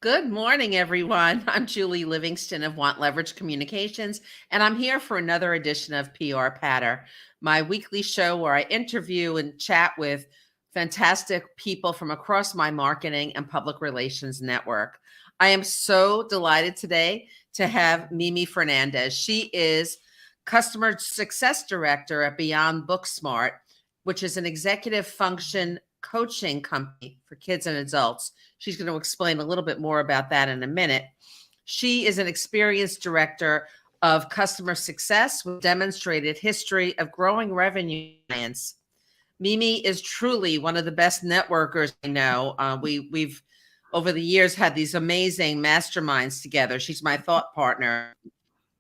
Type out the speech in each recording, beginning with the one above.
Good morning, everyone. I'm Julie Livingston of Want Leverage Communications, and I'm here for another edition of PR Patter, my weekly show where I interview and chat with fantastic people from across my marketing and public relations network. I am so delighted today to have Mimi Fernandez. She is Customer Success Director at Beyond Booksmart, which is an executive function coaching company for kids and adults. She's going to explain a little bit more about that in a minute. She is an experienced director of customer success with demonstrated history of growing revenue clients. Mimi is truly one of the best networkers I know. We've over the years had these amazing masterminds together. She's my thought partner.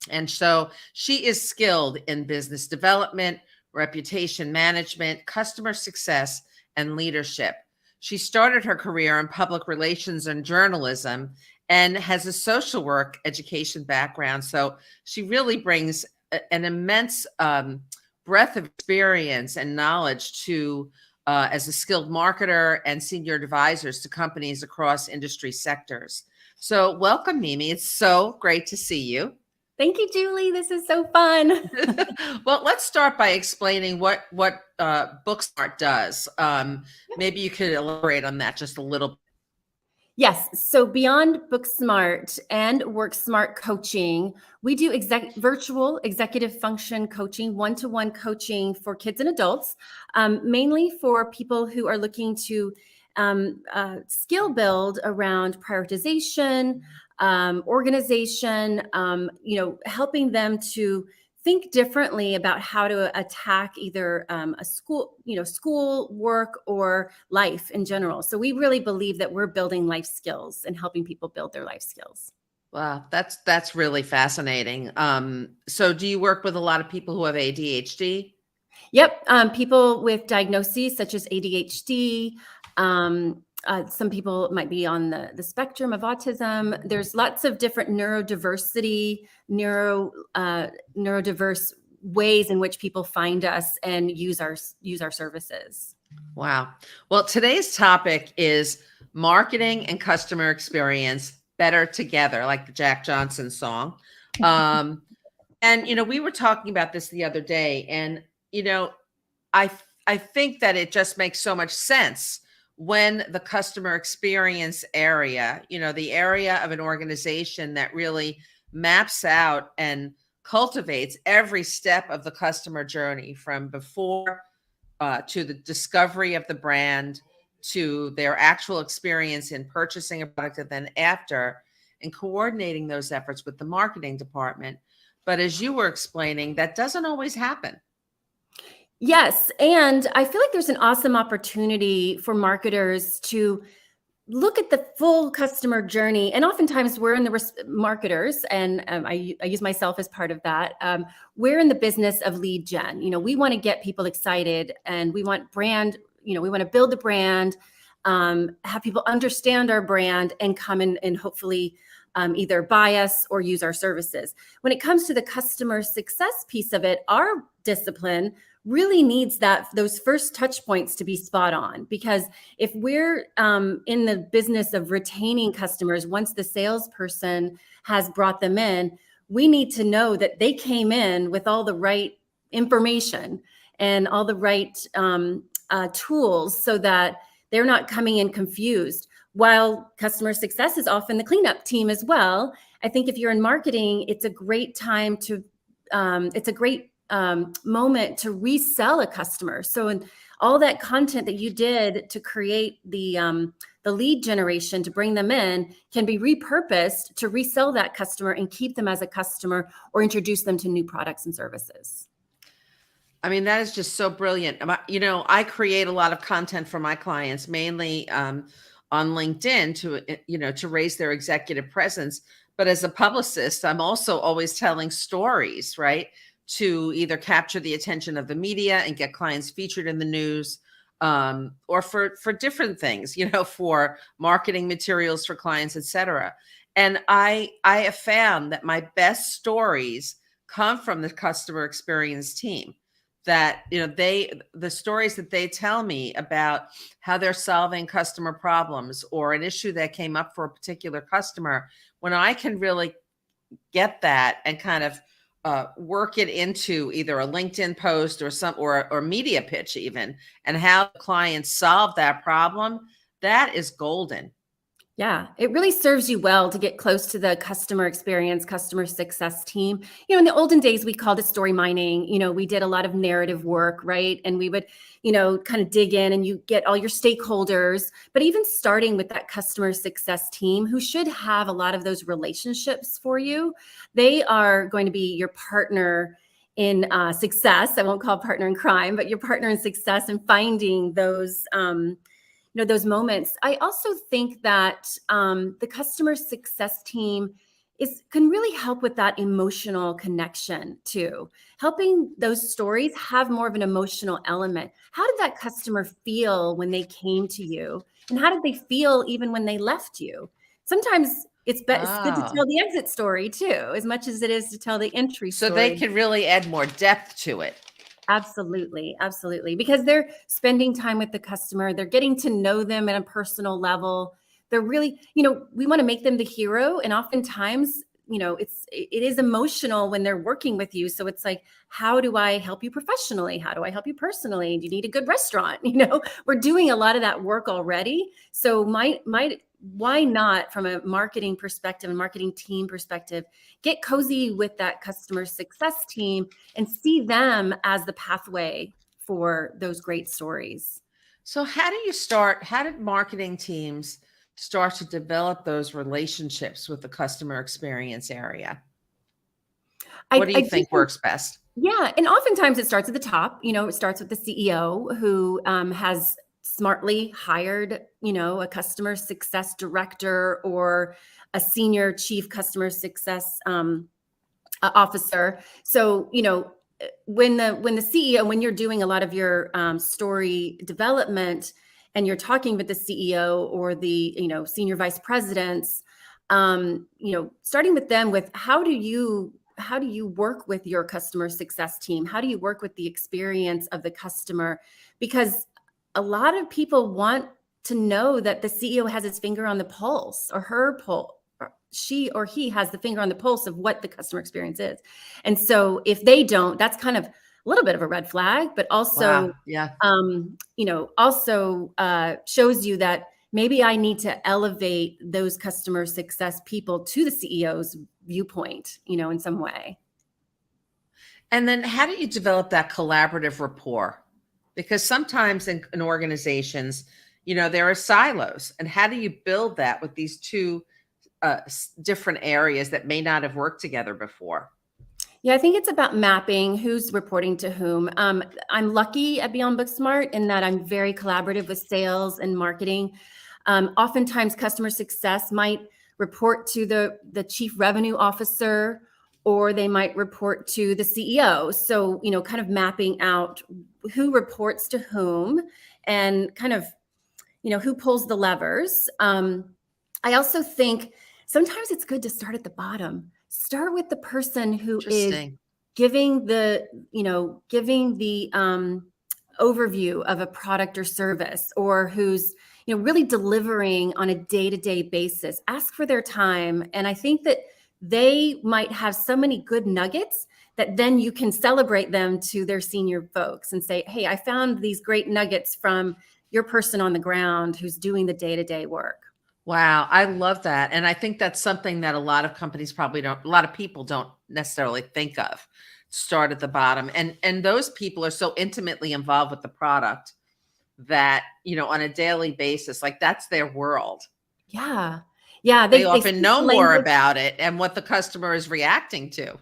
And so she is skilled in business development, reputation management, customer success, and leadership. She started her career in public relations and journalism and has a social work education background. So she really brings an immense breadth of experience and knowledge to as a skilled marketer and senior advisors to companies across industry sectors. So welcome, Mimi. It's so great to see you. Thank you, Julie. This is so fun. Well, let's start by explaining what Booksmart does. Maybe you could elaborate on that just a little bit. Yes. So beyond Booksmart and WorkSmart coaching, we do virtual executive function coaching, one-to-one coaching for kids and adults, mainly for people who are looking to skill build around prioritization, organization, helping them to think differently about how to attack either a school work or life in general. So we really believe that we're building life skills and helping people build their life skills. Wow, that's really fascinating. So do you work with a lot of people who have ADHD? Yep. People with diagnoses such as ADHD, some people might be on the spectrum of autism. There's lots of different neurodiversity, neurodiverse ways in which people find us and use our services. Wow. Well, today's topic is marketing and customer experience better together, like the Jack Johnson song. And we were talking about this the other day, and I think that it just makes so much sense when the customer experience area, the area of an organization that really maps out and cultivates every step of the customer journey from before to the discovery of the brand, to their actual experience in purchasing a product, and then after, and coordinating those efforts with the marketing department. But as you were explaining, that doesn't always happen. Yes. And I feel like there's an awesome opportunity for marketers to look at the full customer journey. And oftentimes we're in the marketers, and I use myself as part of that. We're in the business of lead gen. We want to get people excited, and we want brand, we want to build the brand, have people understand our brand and come in and hopefully either buy us or use our services. When it comes to the customer success piece of it, our discipline really needs those first touch points to be spot on, because if we're in the business of retaining customers, once the salesperson has brought them in, we need to know that they came in with all the right information and all the right tools so that they're not coming in confused. While customer success is often the cleanup team as well, I think if you're in marketing, it's a great time to, it's a great moment to resell a customer. So in all that content that you did to create the lead generation to bring them in can be repurposed to resell that customer and keep them as a customer or introduce them to new products and services. I mean, that is just so brilliant. I create a lot of content for my clients, mainly on LinkedIn to raise their executive presence. But as a publicist, I'm also always telling stories, right? To either capture the attention of the media and get clients featured in the news, or for different things, for marketing materials for clients, etc. And I have found that my best stories come from the customer experience team. that, the stories that they tell me about how they're solving customer problems or an issue that came up for a particular customer, when I can really get that and kind of work it into either a LinkedIn post or media pitch even, and how clients solve that problem, that is golden. Yeah, it really serves you well to get close to the customer experience, customer success team. In the olden days, we called it story mining. We did a lot of narrative work, right? And we would, kind of dig in and you get all your stakeholders. But even starting with that customer success team, who should have a lot of those relationships for you, they are going to be your partner in success. I won't call partner in crime, but your partner in success and finding those those moments. I also think that the customer success team can really help with that emotional connection too, helping those stories have more of an emotional element. How did that customer feel when they came to you? And how did they feel even when they left you? Sometimes it's good to tell the exit story too, as much as it is to tell the entry So story. they can really add more depth to it. Absolutely. Absolutely. Because they're spending time with the customer. They're getting to know them at a personal level. They're really, we want to make them the hero. And oftentimes, it is emotional when they're working with you. So it's like, how do I help you professionally? How do I help you personally? Do you need a good restaurant? We're doing a lot of that work already. So why not, from a marketing perspective and marketing team perspective, get cozy with that customer success team and see them as the pathway for those great stories. So how did marketing teams start to develop those relationships with the customer experience area? What do you think works best? Yeah. And oftentimes it starts at the top. It starts with the CEO who has smartly hired, a customer success director or a senior chief customer success officer. So, when the CEO, when you're doing a lot of your story development and you're talking with the CEO or the, senior vice presidents, starting with them with how do you work with your customer success team? How do you work with the experience of the customer? Because a lot of people want to know that the CEO has his finger on the pulse, or her pulse, she or he has the finger on the pulse of what the customer experience is. And so if they don't, that's kind of a little bit of a red flag, but also, shows you that maybe I need to elevate those customer success people to the CEO's viewpoint, in some way. And then how do you develop that collaborative rapport? Because sometimes in organizations, there are silos. And how do you build that with these two different areas that may not have worked together before? Yeah, I think it's about mapping who's reporting to whom. I'm lucky at Beyond Booksmart in that I'm very collaborative with sales and marketing. Oftentimes, customer success might report to the chief revenue officer, or they might report to the CEO. So, kind of mapping out who reports to whom and kind of, who pulls the levers. I also think sometimes it's good to start at the bottom. Start with the person who is giving the overview of a product or service, or who's, really delivering on a day-to-day basis. Ask for their time. And I think that they might have so many good nuggets that then you can celebrate them to their senior folks and say, hey, I found these great nuggets from your person on the ground who's doing the day-to-day work. Wow, I love that. And I think that's something that a lot of companies a lot of people don't necessarily think of. Start at the bottom. And those people are so intimately involved with the product that, on a daily basis, like that's their world. Yeah. Yeah. They often know more about it and what the customer is reacting to.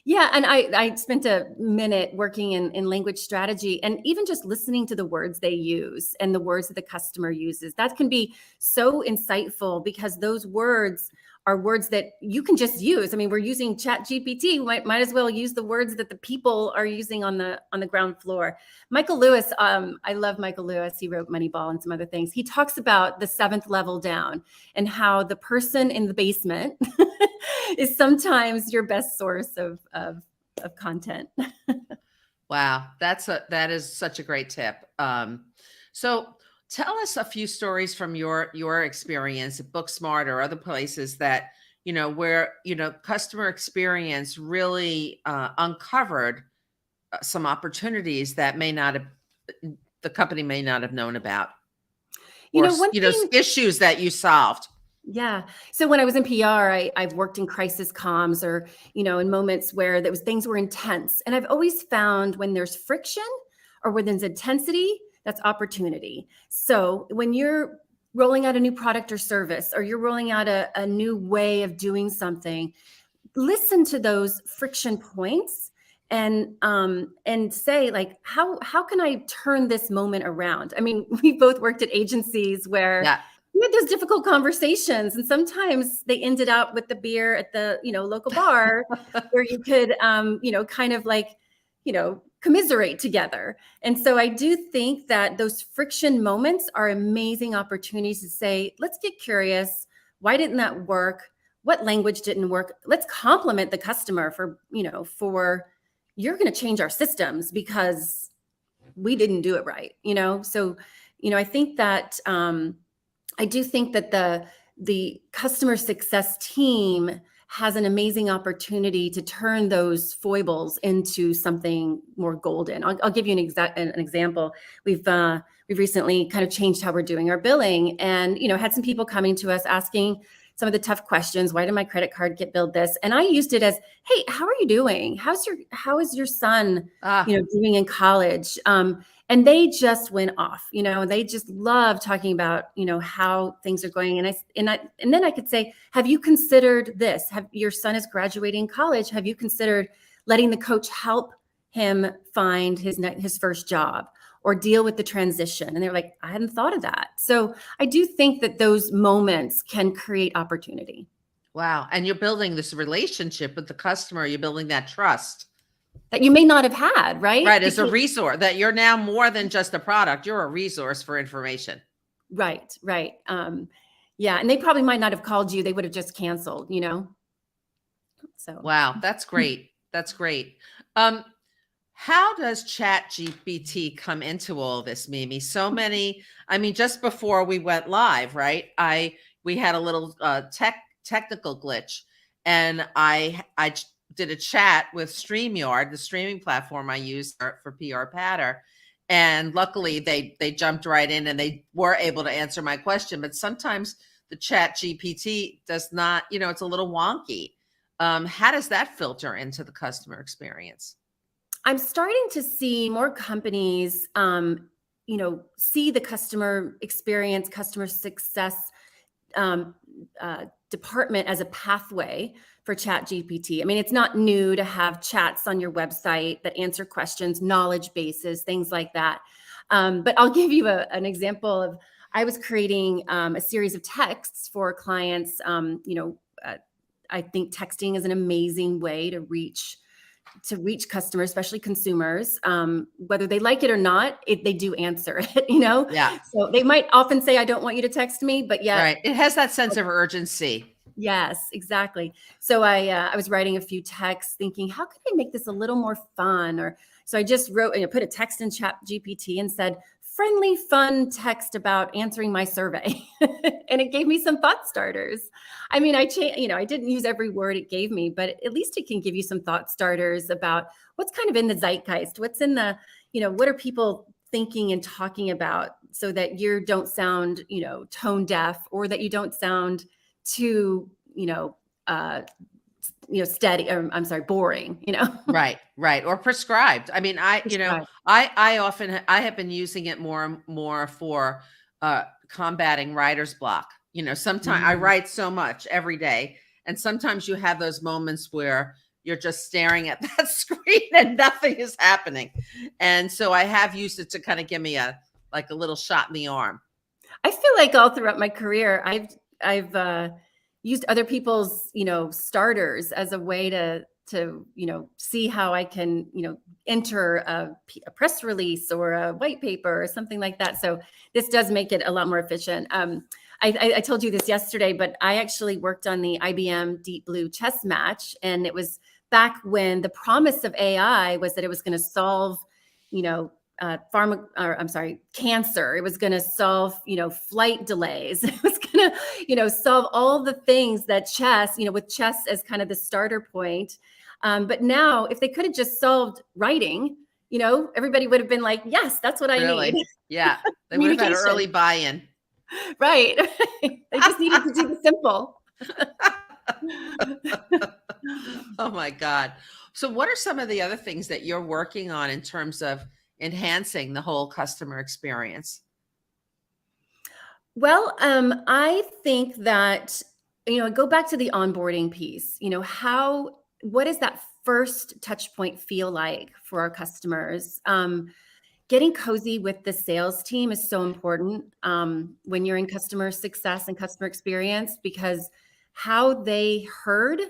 Yeah. And I spent a minute working in language strategy, and even just listening to the words they use and the words that the customer uses. That can be so insightful, because those words are words that you can just use. I mean, we're using ChatGPT. Might as well use the words that the people are using on the ground floor. Michael Lewis, I love Michael Lewis. He wrote Moneyball and some other things. He talks about the 7th level down and how the person in the basement is sometimes your best source of content. Wow, that is such a great tip. So tell us a few stories from your experience at Booksmart or other places that where customer experience really uncovered some opportunities that may not have the company may not have known about, You or know, one thing, issues that you solved. yeah. So when I was in PR, I've worked in crisis comms, or, in moments where things were intense. And I've always found when there's friction or when there's intensity, that's opportunity. So when you're rolling out a new product or service, or you're rolling out a new way of doing something, listen to those friction points and say, like, how can I turn this moment around? I mean, we both worked at agencies where Yeah. we had those difficult conversations, and sometimes they ended up with the beer at the local bar, where you could kind of like commiserate together. And so I do think that those friction moments are amazing opportunities to say, let's get curious. Why didn't that work? What language didn't work? Let's compliment the customer for you're going to change our systems because we didn't do it right. So I think that I do think that the customer success team has an amazing opportunity to turn those foibles into something more golden. I'll give you an example. We've recently kind of changed how we're doing our billing, and had some people coming to us asking some of the tough questions. Why did my credit card get billed this? And I used it as, hey, how are you doing? How is your son Ah, doing in college? And they just went off. They just love talking about how things are going. And then I could say, have you considered this? Have your son is graduating college? Have you considered letting the coach help him find his first job or deal with the transition? And they're like, I hadn't thought of that. So I do think that those moments can create opportunity wow. And you're building this relationship with the customer. You're building that trust. that you may not have had, right? Right, as a resource, that you're now more than just a product, you're a resource for information. Right. Yeah, and they probably might not have called you; they would have just canceled. So Wow, that's great. That's great. Um, how does Chat GPT come into all this, Mimi? So many, I mean, just before we went live, right? We had a little technical glitch, and did a chat with StreamYard, the streaming platform I use for PR Patter. And luckily they jumped right in and they were able to answer my question. But sometimes the Chat GPT does not, it's a little wonky. How does that filter into the customer experience? I'm starting to see more companies, see the customer experience, customer success um, department as a pathway for Chat GPT. I mean, it's not new to have chats on your website that answer questions, knowledge bases, things like that. But I'll give you an example of, I was creating a series of texts for clients. I think texting is an amazing way to reach customers, especially consumers, whether they like it or not, they do answer it, Yeah, So they might often say, I don't want you to text me, but yet, right. It has that sense of urgency. yes, exactly. So I was writing a few texts thinking, how can I make this a little more fun? So I just wrote, put a text in Chat GPT and said, friendly, fun text about answering my survey. And it gave me some thought starters. I mean, I didn't use every word it gave me, but at least it can give you some thought starters about what's kind of in the zeitgeist, what's in the, what are people thinking and talking about, so that you don't sound, tone deaf, or that you don't sound too, steady, or I'm sorry, boring, Right. Or prescribed. I mean, Prescribed. I have been using it more and more for combating writer's block. Sometimes I Mm. write so much every day, and sometimes you have those moments where you're just staring at that screen and nothing is happening. And so I have used it to kind of give me a little shot in the arm. I feel like all throughout my career, I've used other people's, starters as a way to see how I can, enter a press release or a white paper or something like that. So this does make it a lot more efficient. I told you this yesterday, but I actually worked on the IBM Deep Blue chess match, and it was back when the promise of AI was that it was going to solve, cancer. It was going to solve, flight delays. It was going to, solve all the things that chess, with chess as kind of the starter point. But now, if they could have just solved writing, everybody would have been like, yes, that's what I need. Yeah. They would have had early buy-in. Right. They just needed to do the simple. Oh my God. So what are some of the other things that you're working on in terms of enhancing the whole customer experience? Well, I think that, go back to the onboarding piece, what does that first touch point feel like for our customers? Getting cozy with the sales team is so important when you're in customer success and customer experience, because how they heard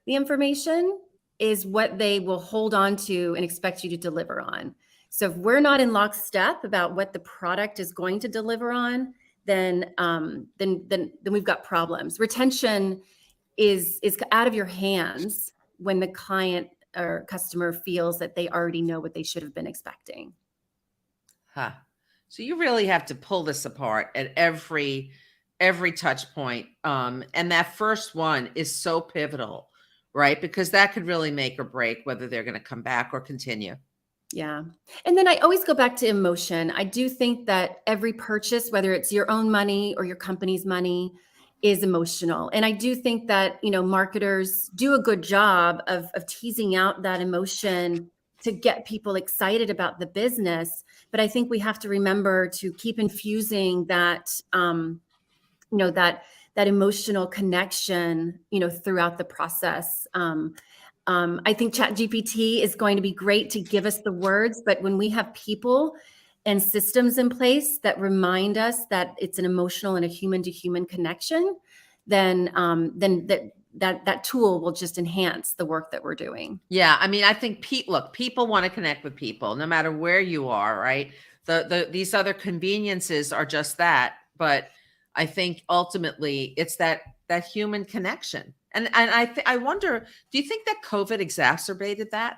the information is what they will hold on to and expect you to deliver on. So if we're not in lockstep about what the product is going to deliver on, then we've got problems. Retention is out of your hands when the client or customer feels that they already know what they should have been expecting. Huh. So you really have to pull this apart at every touch point. And that first one is so pivotal, right? Because that could really make or break whether they're going to come back or continue. Yeah. And then I always go back to emotion. I do think that every purchase, whether it's your own money or your company's money, is emotional. And I do think that, marketers do a good job of teasing out that emotion to get people excited about the business. But I think we have to remember to keep infusing that, that emotional connection, throughout the process. I think ChatGPT is going to be great to give us the words, but when we have people and systems in place that remind us that it's an emotional and a human-to-human connection, then that tool will just enhance the work that we're doing. Yeah, I mean, I think people want to connect with people, no matter where you are, right? These other conveniences are just that, but I think ultimately it's that human connection. And I wonder, do you think that COVID exacerbated that?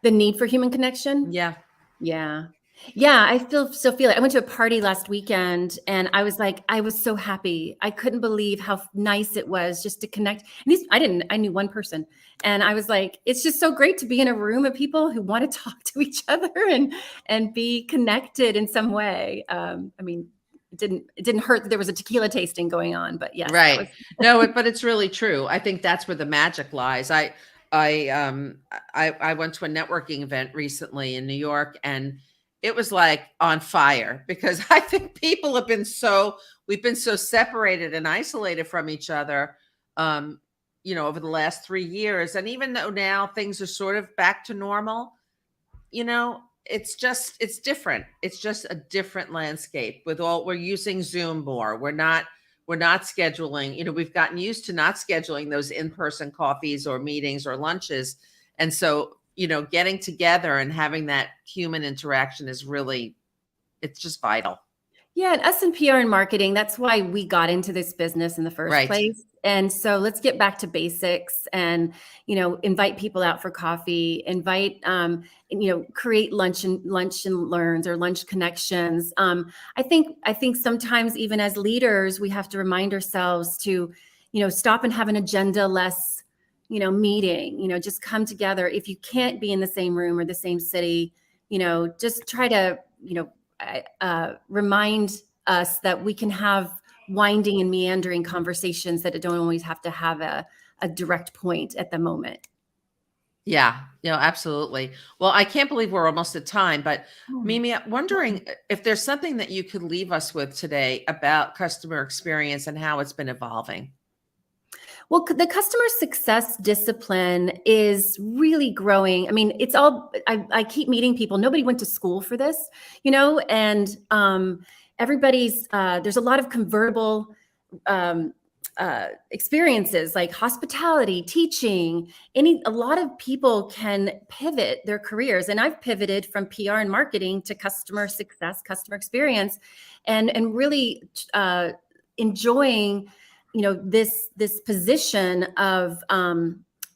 The need for human connection? Yeah. Yeah. I still feel it. I went to a party last weekend and I was so happy. I couldn't believe how nice it was just to connect. And I knew one person and I was like, it's just so great to be in a room of people who want to talk to each other and be connected in some way. I mean, it didn't hurt that there was a tequila tasting going on, but yes. Right. No, but it's really true. I think that's where the magic lies. I went to a networking event recently in New York and it was like on fire because I think people we've been so separated and isolated from each other, over the last 3 years. And even though now things are sort of back to normal, it's different. It's just a different landscape we're using Zoom more. We're not scheduling, we've gotten used to not scheduling those in-person coffees or meetings or lunches. And so, getting together and having that human interaction is really, it's just vital. Yeah, and us in PR and marketing, that's why we got into this business in the first place. And so let's get back to basics and, invite people out for coffee, create lunch and learns or lunch connections. I think sometimes even as leaders, we have to remind ourselves to, stop and have an agenda-less, meeting, just come together. If you can't be in the same room or the same city, just try to, remind us that we can have winding and meandering conversations that don't always have to have a direct point at the moment. Yeah, absolutely. Well, I can't believe we're almost at time, but Mimi, I'm wondering if there's something that you could leave us with today about customer experience and how it's been evolving. Well, the customer success discipline is really growing. I mean, I keep meeting people. Nobody went to school for this, and everybody's, there's a lot of convertible experiences like hospitality, teaching, a lot of people can pivot their careers. And I've pivoted from PR and marketing to customer success, customer experience, and really enjoying, this position of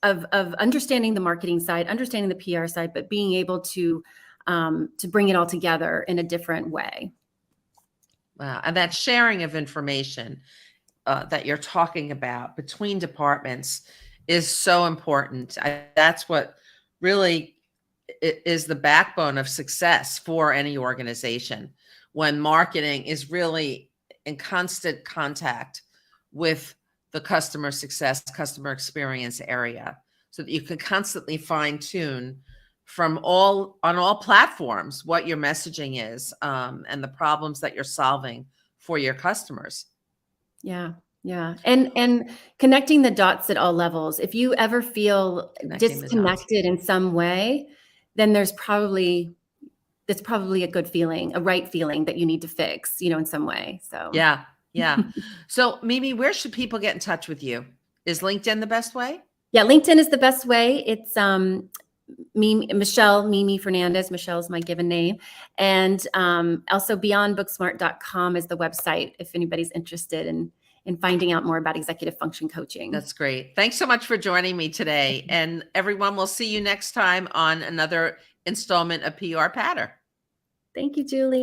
of understanding the marketing side, understanding the PR side, but being able to bring it all together in a different way. Wow. And that sharing of information that you're talking about between departments is so important. That's what really is the backbone of success for any organization, when marketing is really in constant contact with the customer success, customer experience area, so that you can constantly fine tune on all platforms what your messaging is, and the problems that you're solving for your customers. Yeah. Yeah. And connecting the dots at all levels. If you ever feel Connecting the dots. disconnected in some way, then that's probably a good feeling, a right feeling that you need to fix, in some way. So Yeah. Yeah. So Mimi, where should people get in touch with you? Is LinkedIn the best way? yeah, LinkedIn is the best way. It's Mimi Fernandez. Michelle is my given name. And also beyondbooksmart.com is the website if anybody's interested in finding out more about executive function coaching. That's great. Thanks so much for joining me today. And everyone, we'll see you next time on another installment of PR Patter. Thank you, Julie.